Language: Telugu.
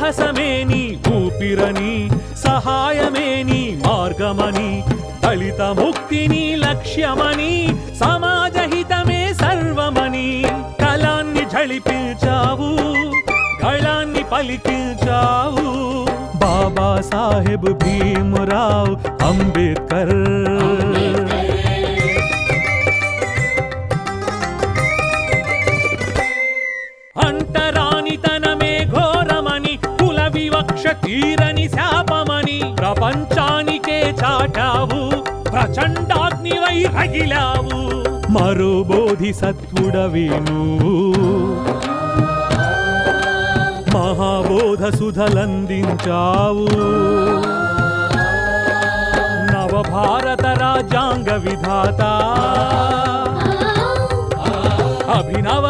సాహసమే నీ ఊపిరని, సహాయమే నీ మార్గమని, దళిత ముక్తిని లక్ష్యమని, సమాజహితమే సర్వమని, కళాన్ని ఝళిపించావు, గళాన్ని పలికించావు. బాబా సాహెబ్ భీమరావ్ అంబేద్కర్. అంటరానితనమే ఘోరమని, కుల వివక్ష తీరని శాపమని, ప్రపంచానికే చాటావు, ప్రచండాగ్నివై రగిలావు. మరో బోధిసత్వుడవే నువ్వు, మహాబోధ సుధలందించావు. నవభారత రాజ్యాంగ విధాత, అభినవ